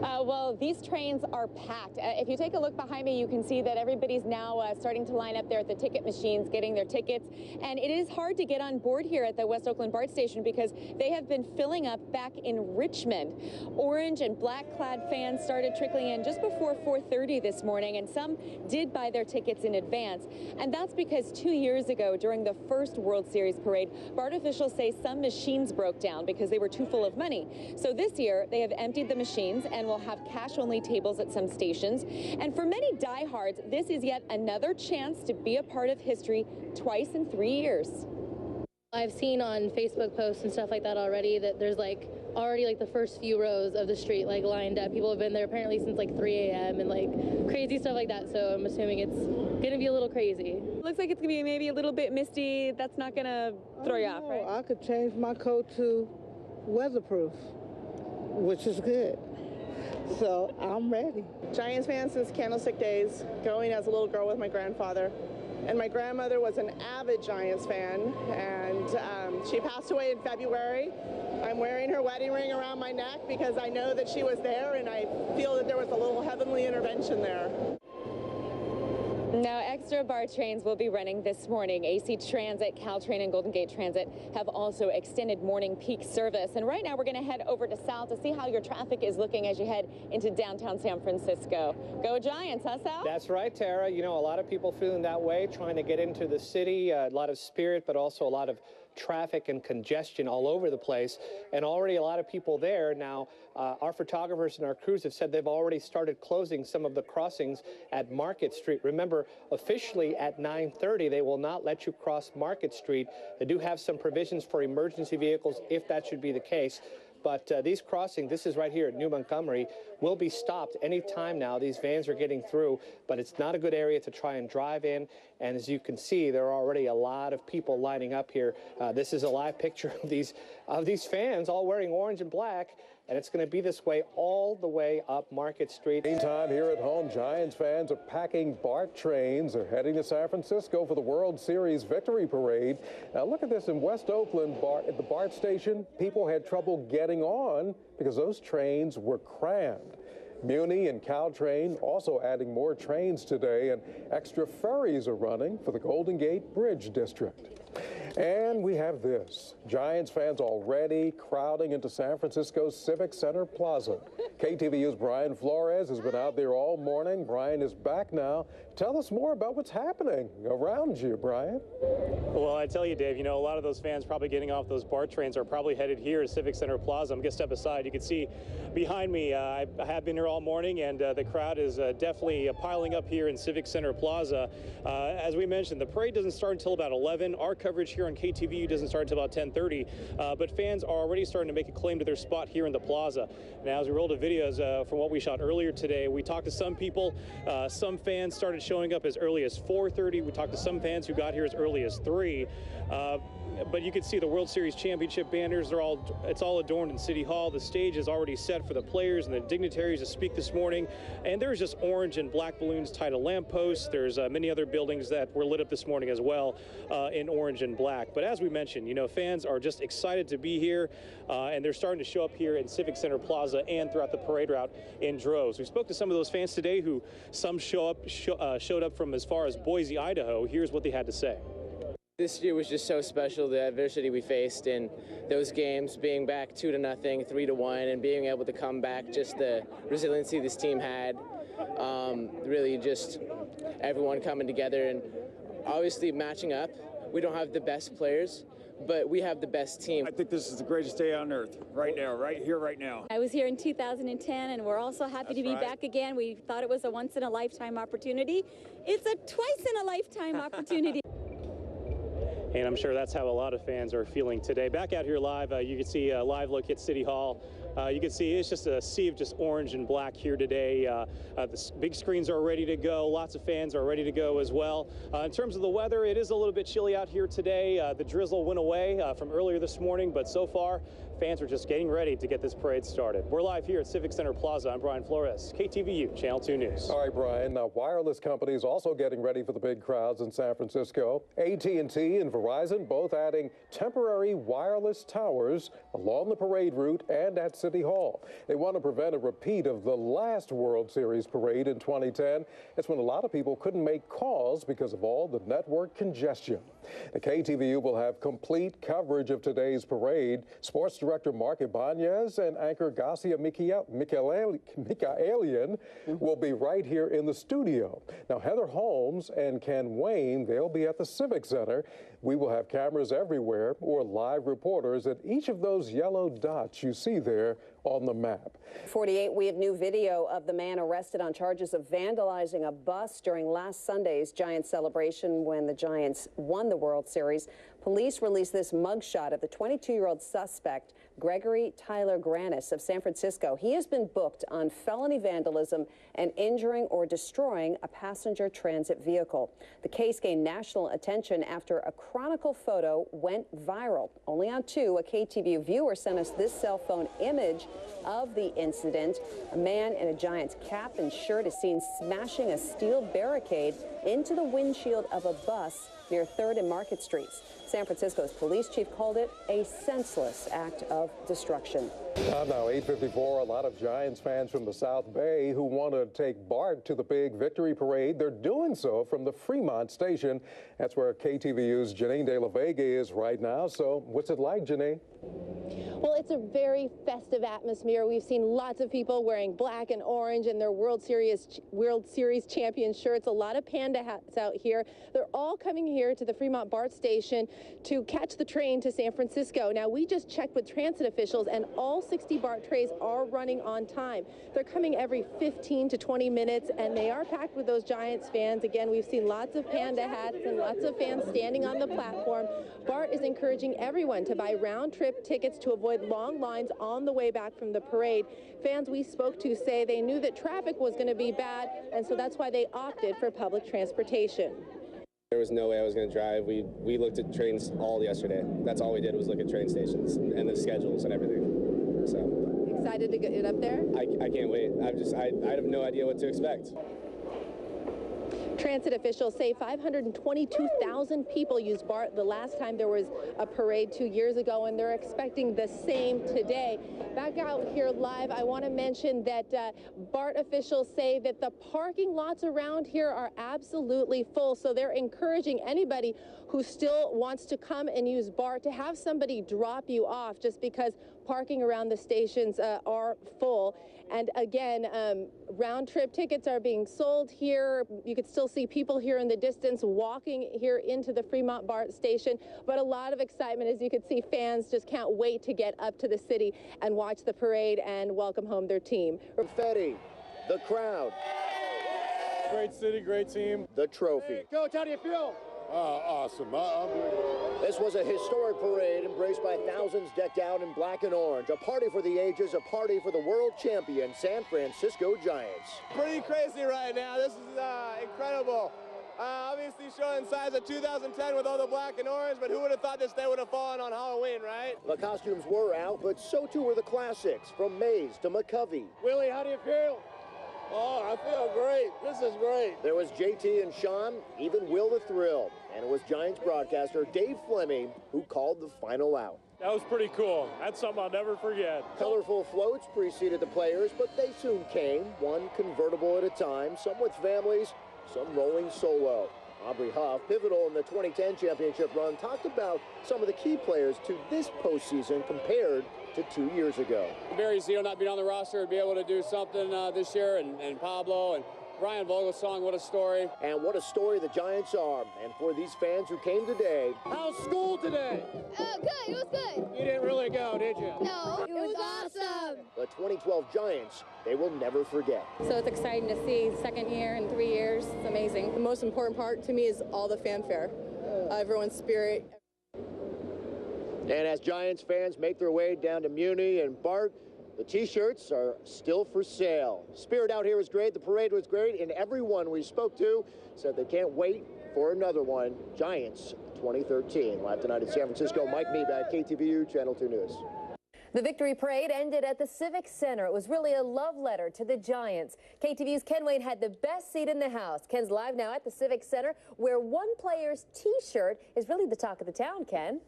Well, these trains are packed. If you take a look behind me, you can see that everybody's now starting to line up there at the ticket machines, getting their tickets. And it is hard to get on board here at the West Oakland BART station because they have been filling up back in Richmond. Orange and black-clad fans started trickling in just before 4:30 this morning, and some did buy their tickets in advance. And that's because 2 years ago, during the first World Series parade, BART officials say some machines broke down because they were too full of money. So this year, they have emptied the machines and will have cash-only tables at some stations. And for many diehards, this is yet another chance to be a part of history twice in 3 years. I've seen on Facebook posts and stuff like that already that there's already the first few rows of the street lined up. People have been there apparently since 3 a.m. and crazy stuff like that. So I'm assuming it's gonna be a little crazy. Looks like it's gonna be maybe a little bit misty. That's not gonna throw you off, right? I could change my coat to weatherproof, which is good. So I'm ready. Giants fan since Candlestick Days, going as a little girl with my grandfather. And my grandmother was an avid Giants fan, and she passed away in February. I'm wearing her wedding ring around my neck because I know that she was there, and I feel that there was a little heavenly intervention there. Now, extra BART trains will be running this morning. AC Transit, Caltrain, and Golden Gate Transit have also extended morning peak service. And right now, we're going to head over to Sal to see how your traffic is looking as you head into downtown San Francisco. Go Giants, huh, Sal? That's right, Tara. You know, a lot of people feeling that way, trying to get into the city. A lot of spirit, but also a lot of traffic and congestion all over the place, and already a lot of people there. Now, our photographers and our crews have said they've already started closing some of the crossings at Market Street. Remember, officially at 9:30, they will not let you cross Market Street. They do have some provisions for emergency vehicles if that should be the case. But these crossings, this is right here at New Montgomery, will be stopped any time now. These vans are getting through, but it's not a good area to try and drive in. And as you can see, there are already a lot of people lining up here. This is a live picture of these fans all wearing orange and black. And it's going to be this way all the way up Market Street. Meantime, here at home, Giants fans are packing BART trains. They're heading to San Francisco for the World Series victory parade. Now, look at this in West Oakland, at the BART station. People had trouble getting on because those trains were crammed. Muni and Caltrain also adding more trains today, and extra ferries are running for the Golden Gate Bridge District. And we have this. Giants fans already crowding into San Francisco's Civic Center Plaza. KTVU's Brian Flores has been out there all morning. Brian is back now. Tell us more about what's happening around you, Brian. Well, I tell you, Dave, you know, a lot of those fans probably getting off those BART trains are probably headed here to Civic Center Plaza. I'm going to step aside. You can see behind me, I have been here all morning, and the crowd is definitely piling up here in Civic Center Plaza. As we mentioned, the parade doesn't start until about 11. Our coverage here on KTVU doesn't start until about 10:30, but fans are already starting to make a claim to their spot here in the plaza. Now, as we roll the videos from what we shot earlier today, we talked to some people. Some fans started showing up as early as 4:30. We talked to some fans who got here as early as 3. But you can see the World Series championship banners. It's all adorned in City Hall. The stage is already set for the players and the dignitaries to speak this morning. And there's just orange and black balloons tied to lampposts. There's many other buildings that were lit up this morning as well in orange and black. But as we mentioned, you know, fans are just excited to be here, and they're starting to show up here in Civic Center Plaza and throughout the parade route in droves. We spoke to some of those fans today who some showed up from as far as Boise, Idaho. Here's what they had to say. This year was just so special, the adversity we faced in those games, being back 2-0, 3-1, and being able to come back, just the resiliency this team had, really just everyone coming together and obviously matching up. We don't have the best players, but we have the best team. I think this is the greatest day on earth, right now, right here, right now. I was here in 2010, and we're also happy to be back again. We thought it was a once-in-a-lifetime opportunity. It's a twice-in-a-lifetime opportunity. And I'm sure that's how a lot of fans are feeling today. Back out here live, you can see a live look at City Hall. You can see it's just a sea of just orange and black here today. The big screens are ready to go. Lots of fans are ready to go as well. In terms of the weather, it is a little bit chilly out here today. The drizzle went away from earlier this morning, but so far fans are just getting ready to get this parade started. We're live here at Civic Center Plaza. I'm Brian Flores, KTVU, Channel 2 News. All right, Brian. Now, wireless companies also getting ready for the big crowds in San Francisco. AT&T and Verizon both adding temporary wireless towers along the parade route and at City Hall. They want to prevent a repeat of the last World Series parade in 2010. It's when a lot of people couldn't make calls because of all the network congestion. The KTVU will have complete coverage of today's parade. Sports director Mark Ibanez and anchor Garcia Michaelian will be right here in the studio. Now, Heather Holmes and Ken Wayne, they'll be at the Civic Center. We will have cameras everywhere or live reporters at each of those yellow dots you see there on the map. 48, we have new video of the man arrested on charges of vandalizing a bus during last Sunday's Giants celebration when the Giants won the World Series. Police released this mugshot of the 22-year-old suspect, Gregory Tyler Granis of San Francisco. He has been booked on felony vandalism and injuring or destroying a passenger transit vehicle. The case gained national attention after a Chronicle photo went viral. Only on 2, a KTVU viewer sent us this cell phone image of the incident. A man in a Giants cap and shirt is seen smashing a steel barricade into the windshield of a bus near 3rd and Market Streets. San Francisco's police chief called it a senseless act of destruction. Now 8:54, a lot of Giants fans from the South Bay who want to take Bart to the big victory parade. They're doing so from the Fremont station. That's where KTVU's Janine De La Vega is right now. So what's it like, Janine? Well, it's a very festive atmosphere. We've seen lots of people wearing black and orange in their World Series champion shirts. A lot of panda hats out here. They're all coming here to the Fremont BART station to catch the train to San Francisco. Now, we just checked with transit officials, and all 60 BART trains are running on time. They're coming every 15 to 20 minutes, and they are packed with those Giants fans. Again, we've seen lots of panda hats and lots of fans standing on the platform. BART is encouraging everyone to buy round-trip tickets to avoid long lines on the way back from the parade. Fans we spoke to say they knew that traffic was going to be bad, and so that's why they opted for public transportation. There was no way I was going to drive. We looked at trains all yesterday. That's all we did was look at train stations and the schedules and everything. So excited to get up there? I can't wait. I have no idea what to expect. Transit officials say 522,000 people used BART the last time there was a parade 2 years ago, and they're expecting the same today. Back out here live, I want to mention that BART officials say that the parking lots around here are absolutely full, so they're encouraging anybody who still wants to come and use BART to have somebody drop you off, just because parking around the stations are full. And again, round-trip tickets are being sold here. You could still see people here in the distance walking here into the Fremont BART station, but a lot of excitement. As you can see, fans just can't wait to get up to the city and watch the parade and welcome home their team. Confetti, the crowd. Great city, great team. The trophy. Hey, Coach, how do you feel? Awesome. This was a historic parade embraced by thousands decked out in black and orange. A party for the ages, a party for the world champion San Francisco Giants. Pretty crazy right now. This is incredible. Obviously showing signs of 2010 with all the black and orange, but who would have thought this day would have fallen on Halloween, right? The costumes were out, but so too were the classics, from Maze to McCovey. Willie, how do you feel? Oh, I feel great. This is great. There was JT and Sean, even Will the Thrill. And it was Giants broadcaster Dave Fleming who called the final out. That was pretty cool. That's something I'll never forget. Colorful floats preceded the players, but they soon came, one convertible at a time, some with families, some rolling solo. Aubrey Huff, pivotal in the 2010 championship run, talked about some of the key players to this postseason compared to 2 years ago. Barry Zio not being on the roster and be able to do something this year, and Pablo and Brian Vogelsong, what a story. And what a story the Giants are. And for these fans who came today. How's school today? Good, it was good. You didn't really go, did you? No, it was awesome. The 2012 Giants, they will never forget. So it's exciting to see second year in 3 years. It's amazing. The most important part to me is all the fanfare, everyone's spirit. And as Giants fans make their way down to Muni and BART, the T-shirts are still for sale. Spirit out here is great. The parade was great. And everyone we spoke to said they can't wait for another one. Giants 2013. Live tonight in San Francisco. Mike Meebach, KTVU, Channel 2 News. The victory parade ended at the Civic Center. It was really a love letter to the Giants. KTVU's Ken Wayne had the best seat in the house. Ken's live now at the Civic Center, where one player's T-shirt is really the talk of the town, Ken.